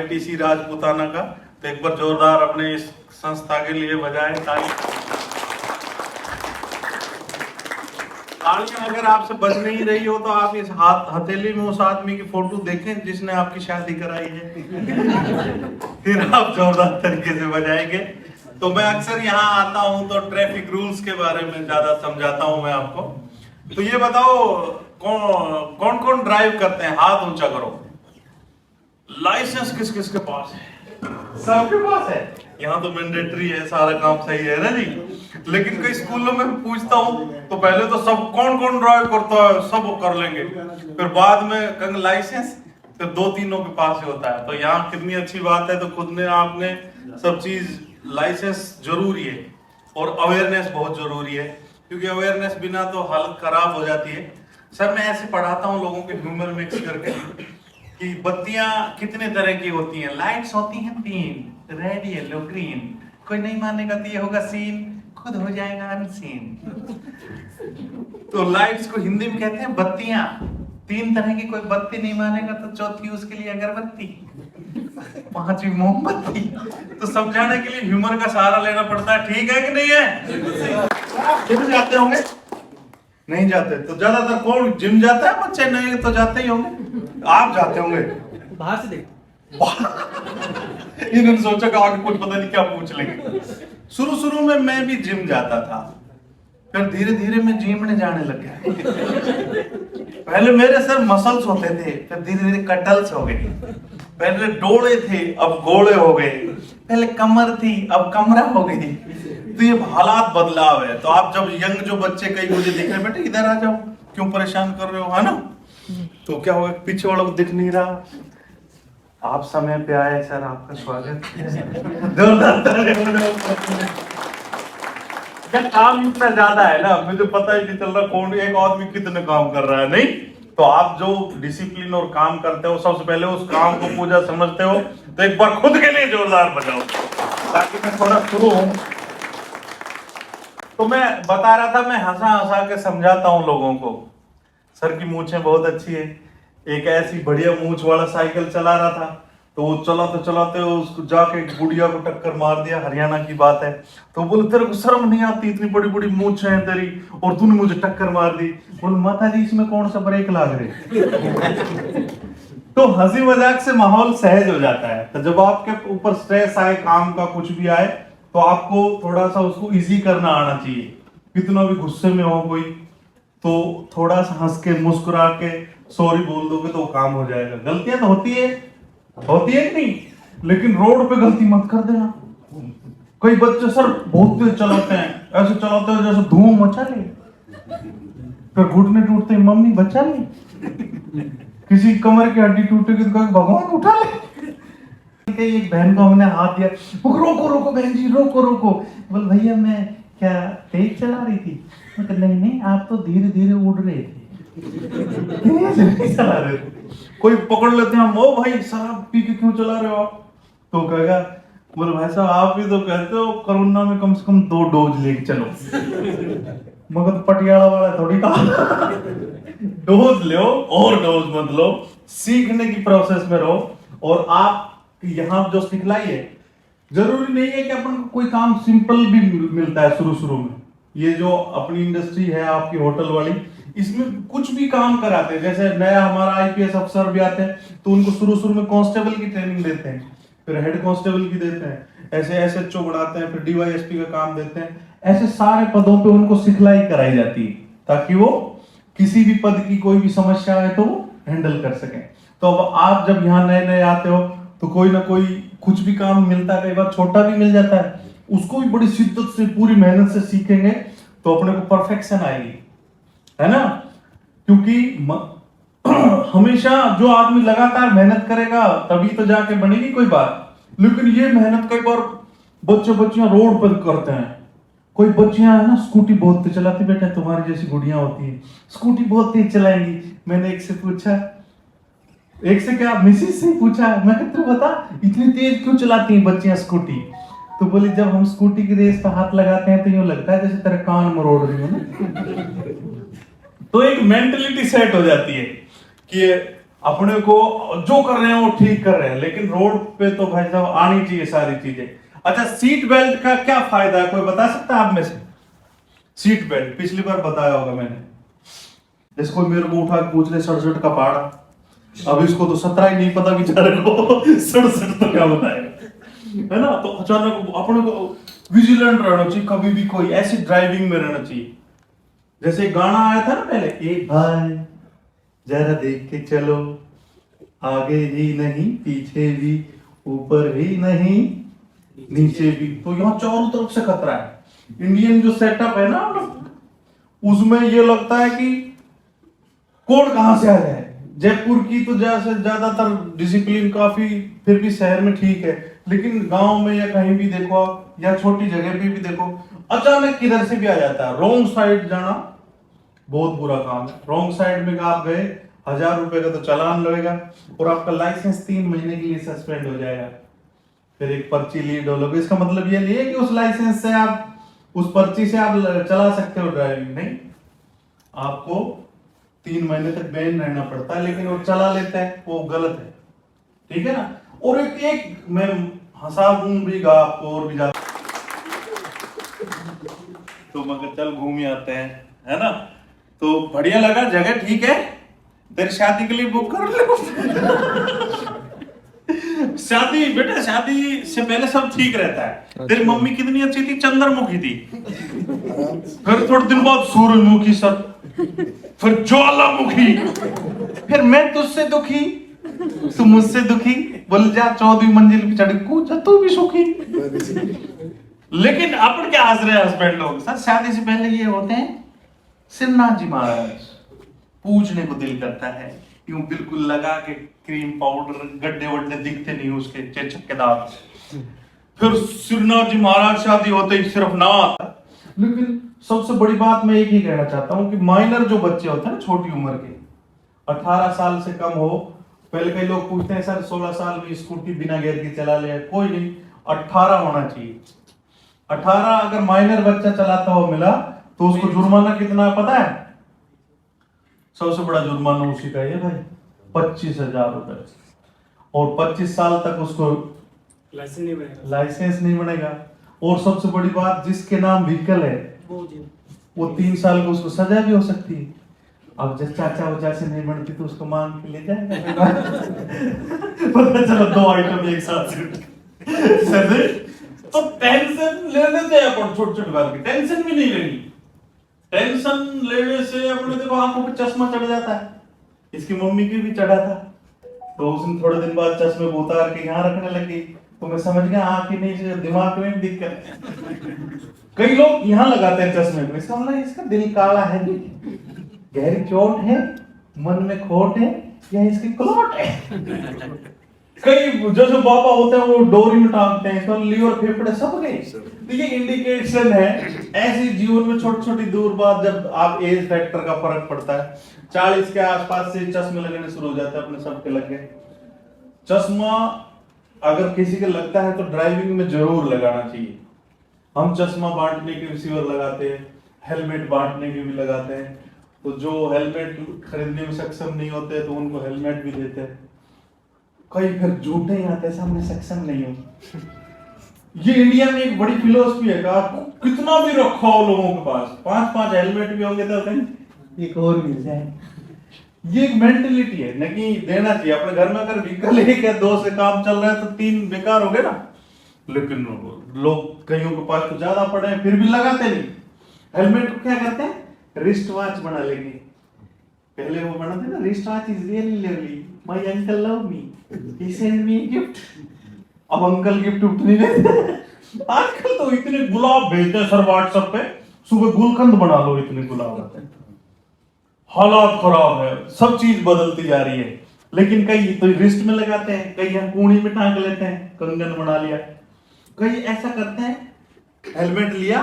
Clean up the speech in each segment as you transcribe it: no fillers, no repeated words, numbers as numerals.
IITC Rajputana का। तो एक बार जोरदार अपने इस संस्था के लिए बजाएं ताली। तालियां अगर आपसे बज नहीं रही हो तो आप इस हथेली में उस आदमी की फोटो देखें जिसने आपकी शादी कराई है। फिर आप जोरदार तरीके से बजाएंगे। तो मैं अक्सर यहाँ आता हूँ तो ट्रैफिक रूल्स के बारे में ज्यादा समझाता हूँ मैं आपको। तो ये बताओ कौन कौन ड्राइव करते हैं, हाथ ऊंचा करो। लाइसेंस किस किस के पास है? सबके पास है। यहाँ तो मैंडेटरी है, सारा काम सही है ना जी। लेकिन कई स्कूलों में पूछता हूँ तो पहले तो सब कौन कौन ड्राइव करता है, सब कर लेंगे। फिर बाद में कहेंगे लाइसेंस, फिर 2-3 के पास ही होता है। तो यहाँ कितनी अच्छी बात है। तो खुद ने आपने सब चीज, लाइसेंस जरूरी है और अवेयरनेस बहुत जरूरी है, क्योंकि अवेयरनेस बिना तो हालत खराब हो जाती है। सर मैं ऐसे पढ़ाता हूँ लोगों के ह्यूमर मिक्स करके कि बत्तियां कितने तरह की होती हैं। लाइट्स होती हैं 3, रेड, येलो, ग्रीन। कोई नहीं मानेगा तो ये होगा सीन, खुद हो जाएगा अनसीन। तो लाइट्स को हिंदी में कहते हैं बत्तियां। 3 तरह की, कोई बत्ती नहीं मानेगा तो चौथी उसके लिए अगरबत्ती, 5वीं मोमबत्ती। तो समझाने के लिए ह्यूमर का सहारा लेना पड़ता है। ठीक है कि नहीं है? जिम जाते होंगे? नहीं जाते तो ज्यादातर कौन जिम जाता है? बच्चे नहीं तो जाते ही होंगे। आप जाते होंगे? बाहर से देख। इन्होंने सोचा कि आगे कुछ पता नहीं क्या पूछ लेंगे। शुरू में मैं भी जिम जाता था, फिर धीरे धीरे मैं जिम में जाने लग गया। पहले मेरे सर मसल्स होते थे, फिर धीरे धीरे कटल्स हो गए। पहले डोले थे, अब गोले हो गए। पहले कमर थी, अब कमरा हो गई। तो ये हालात बदलाव है। तो आप जब यंग जो बच्चे कई मुझे दिख रहे, बेटे इधर आ जाओ, क्यों परेशान कर रहे हो, है ना? तो क्या होगा, पीछे वालों को दिख नहीं रहा। आप समय पे आए सर, आपका स्वागत है। काम इतना ज्यादा है ना, मुझे पता ही नहीं चल रहा कौन एक आदमी कितने काम कर रहा है। नहीं तो आप जो डिसिप्लिन और काम करते हो, सबसे पहले उस काम को पूजा समझते हो, तो एक बार खुद के लिए जोरदार बजाओ ताकि मैं थोड़ा शुरू हूं। तो मैं बता रहा था, मैं हंसा हंसा के समझाता हूं लोगों को। सर की मूंछें बहुत अच्छी है। एक ऐसी बढ़िया मूंछ वाला साइकिल चला रहा था, तो वो चलाते उसको जाके गुड़िया को टक्कर मार दिया। हरियाणा की बात है। तो बोले तेरे को शर्म नहीं आती, इतनी बड़ी बड़ी मूंछ है तेरी और तूने मुझे टक्कर मार दी। बोले माता जी इसमें कौन सा ब्रेक लाग रहे। तो हंसी मजाक से माहौल सहज हो जाता है। तो जब आपके ऊपर स्ट्रेस आए, काम का कुछ भी आए, तो आपको थोड़ा सा उसको इजी करना आना चाहिए। कितना भी गुस्से में हो कोई, तो थोड़ा सा हंस के मुस्कुरा के सॉरी बोल दोगे तो काम हो जाएगा। गलतियां तो होती है कि नहीं, लेकिन रोड पे गलती मत कर देना। कई बच्चे सर बहुत तेज चलाते हैं, ऐसे चलाते हैं जैसे धूम मचा ले, फिर घुटने टूटते हैं, मम्मी बचा ले। किसी कमर की हड्डी टूटेगी तो कहेगा भगवान उठा ले। एक बहन को हमने हाथ दिया, रोको बहन जी, रोको। बोल भैया मैं क्या तेज चला रही थी? नहीं आप तो धीरे धीरे उड़ रहे थे। चला रहे थे। कोई पकड़ लेते हैं, ओ भाई शराब पी के क्यों चला रहे हो आप? तो कहेगा, बोले भाई साहब आप भी तो कहते हो कोरोना में कम से कम 2 डोज लेके चलो। मगर तो पटियाला वाला थोड़ी कहा। डोज लो और डोज मत लो, सीखने की प्रोसेस में रहो। और आप यहाँ जो सिखलाई है, जरूरी नहीं है कि अपन को कोई काम सिंपल भी मिलता है शुरू में। ये जो अपनी इंडस्ट्री है आपकी होटल वाली, इसमें कुछ भी काम कराते हैं। जैसे नया हमारा IPS अफसर भी आते हैं, तो उनको शुरू में कांस्टेबल की ट्रेनिंग देते हैं, फिर हेड कांस्टेबल की देते हैं, ऐसे SHO बढ़ाते हैं, फिर DYSP का काम देते हैं। ऐसे सारे पदों पे उनको सिखलाई कराई जाती है, ताकि वो किसी भी पद की कोई भी समस्या है तो हैंडल कर सकें। तो अब आप जब यहाँ नए आते हो, तो कोई ना कोई कुछ भी काम मिलता है, कई बार छोटा भी मिल जाता है, उसको भी बड़ी शिद्दत से पूरी मेहनत से सीखेंगे तो अपने को परफेक्शन आएगी, है ना? क्योंकि हमेशा जो आदमी लगातार मेहनत करेगा तभी तो जाके बनेगी कोई बात। लेकिन ये मेहनत कई बार बच्चियां रोड पर करते हैं। कोई बच्चियां है ना स्कूटी बहुत तेज चलाती, बेटा तुम्हारी जैसी गुड़ियां होती है स्कूटी बहुत तेज चलाएंगी। मैंने एक से पूछा, एक से क्या मिसिस से पूछा, मैं तू बता इतनी तेज क्यों चलाती हैं बच्चियां स्कूटी? तो बोली जब हम स्कूटी की रेस पे हाथ लगाते हैं तो यूं लगता है जैसे तेरे कान मरोड़ रही हो ना। तो एक मेंटलिटी सेट हो जाती है कि अपने को जो कर रहे हैं वो ठीक कर रहे हैं, लेकिन रोड पे तो भाई साहब आनी चाहिए सारी चीजें। अच्छा, सीट बेल्ट का क्या फायदा है, कोई बता सकता है आप में से? सीट बेल्ट पिछली बार बताया होगा मैंने। जैसे कोई मेरे को उठा के पूछ ले 67 का पाड़ा, अब इसको तो 17 ही नहीं पता बेचारे को 67 तो क्या बताएगा, है ना। तो अचानक अपने को विजिलेंट रहना चाहिए, कभी भी कोई ऐसी ड्राइविंग में रहना चाहिए। जैसे गाना आया था ना पहले, एक भाई जरा देख के चलो, आगे भी नहीं पीछे भी, ऊपर भी नहीं नीचे भी। तो यहाँ चारों तरफ से खतरा है। इंडियन जो सेटअप है ना उसमें ये लगता है कि कौन कहां से आ जाए। जयपुर की तो जैसे ज्यादातर डिसिप्लिन काफी, फिर भी शहर में ठीक है, लेकिन गांव में या कहीं भी देखो आप, या छोटी जगह पे भी देखो, अचानक किधर से भी आ जाता है। रॉन्ग साइड जाना बहुत बुरा काम है। रॉन्ग साइड में आप गए, 1000 रुपए का तो चालान लगेगा और आपका लाइसेंस 3 महीने के लिए सस्पेंड हो जाएगा। फिर एक पर्ची ली डोलोगे, इसका मतलब ये नहीं है कि उस लाइसेंस से आप, उस पर्ची से आप चला सकते हो ड्राइविंग, नहीं, आपको 3 महीने तक बैन रहना पड़ता है, लेकिन वो चला लेता है, वो गलत है, ठीक है ना। और एक मैं हंसा भी गा आपको और भी ज्यादा, तो मगर चल घूम आते हैं, है ना। तो बढ़िया लगा, जगह ठीक है, तेरी शादी के लिए बुक कर लो। शादी बेटा, शादी से पहले सब ठीक रहता है। तेरी मम्मी कितनी अच्छी थी, चंद्रमुखी थी, फिर थोड़े दिन बाद सूरजमुखी सर, फिर ज्वालामुखी, फिर मैं तुझसे दुखी, तू मुझसे दुखी, बोल जा 14वीं मंजिल पे चढ़ कूद जा, तू भी सुखी। लेकिन अपन क्या हंस रहे हैं हस्बैंड लोग, सर शादी से पहले ये होते हैं सिरनाथ जी महाराज, पूछने को दिल करता है, यूं बिल्कुल लगा के क्रीम पाउडर, गड्ढे वड्ढे दिखते नहीं उसके, चटकेदार। फिर सिरनाथ जी महाराज शादी होते ही सिर्फ ना आता। लेकिन सबसे बड़ी बात मैं एक ही कहना चाहता हूँ कि माइनर जो बच्चे होते हैं ना, छोटी उम्र के, 18 साल से कम हो, पहले कई लोग पूछते हैं सर 16 साल में स्कूटी बिना गियर की चला ले, कोई नहीं, 18 होना चाहिए। 18 अगर माइनर बच्चा चलाता हो मिला तो उसको जुर्माना कितना पता है? सबसे बड़ा जुर्माना उसी का है भाई, 25,000 रुपए। और 25 साल तक उसको लाइसेंस नहीं बनेगा। और सबसे बड़ी बात, जिसके नाम व्हीकल है वो 3 साल को उसको सजा भी हो सकती है। अब जब चाचा वचा से नहीं बनती तो उसको मांग के ले जाएगा। पता चला 2 आइटम एक साथ से। तो टेंशन लेने से अपन छोटे बात की टेंशन भी नहीं लेनी। टेंशन लेने से अपने देखो आंखों पे चश्मा चढ़ जाता है, इसकी मम्मी की भी चढ़ा था, तो उसने थोड़े दिन बाद चश्मे को उतार के यहाँ रखने लगी, तो मैं समझ गया आंख ही नहीं, दिमाग में भी दिक्कत है। कई लोग यहाँ लगाते हैं चश्मे को, इसका मतलब इसका दिल काला है, गहरी चोट है, मन में खोट है, या इसकी क्लॉट है। कई जैसे बाबा होते हैं वो डोरी में टांगते हैं, इसमें लीवर फेफड़े सब गए। तो ये इंडिकेशन है ऐसी जीवन में छोटी छोटी दूर बात, जब आप एज फैक्टर का फर्क पड़ता है, 40 के आसपास से चश्मे लगने शुरू हो जाते हैं, अपने सबके लग गए। चश्मा अगर किसी के लगता है तो ड्राइविंग में जरूर लगाना चाहिए। हम चश्मा बांटने के रिसीवर लगाते हैं, हेलमेट बांटने के भी लगाते हैं, तो जो हेलमेट खरीदने में सक्षम नहीं होते तो उनको हेलमेट भी देते हैं। कई फिर झूठे ही आते हैं, हमने सक्षम नहीं हो। ये इंडिया में एक बड़ी फिलोसफी है, आपको कितना भी रखा हो लोगों के पास, 5-5 हेलमेट भी होंगे तो कहीं एक और मिल जाए। ये एक मेंटेलिटी है, नहीं देना चाहिए। अपने घर में अगर व्हीकल 1 या 2 से काम चल रहा है तो 3 बेकार हो गए ना। लेकिन लोग कईयों के पास तो ज्यादा पड़े हैं, फिर भी लगाते नहीं। हेलमेट को क्या करते हैं, रिस्ट वॉच बना लेंगे। पहले वो बनाते ना, wrist watch is really lovely, my uncle love me, he send me gift. अब अंकल गिफ्ट नहीं देते। आजकल तो इतने गुलाब भेजते हैं सर व्हाट्सएप पे, सुबह गुलकंद बना लो, इतने गुलाब आते हैं। हालात खराब है, सब चीज बदलती जा रही है। लेकिन कई तो रिस्ट में लगाते हैं, कई यहाँ कूणी में टांग लेते हैं, कंगन बना लिया। कई ऐसा करते हैं, हेलमेट लिया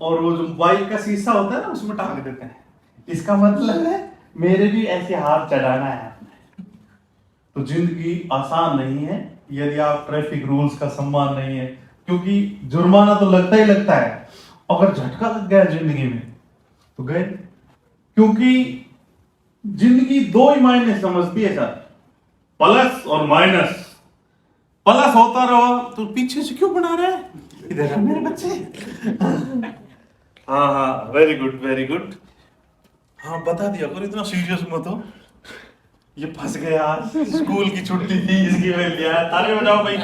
और वो जो बाइक का शीशा होता है ना उसमें टांग देते हैं। इसका मतलब है मेरे भी ऐसे हाथ चढ़ाना है। तो जिंदगी आसान नहीं है यदि आप ट्रैफिक रूल्स का सम्मान नहीं है, क्योंकि जुर्माना तो लगता ही लगता है। अगर झटका लग गया जिंदगी में तो गए, क्योंकि जिंदगी 2 ही मायने समझती है सर। प्लस और माइनस, प्लस होता रहो तो पीछे से क्यों बना रहे हैं, इधर आ मेरे बच्चे। हाँ हाँ, वेरी गुड वेरी गुड। हाँ बता दिया करो, इतना सीरियस मत हो। ये फंस गया, स्कूल की छुट्टी थी इसकी वजह, तारे बजाओ भाई।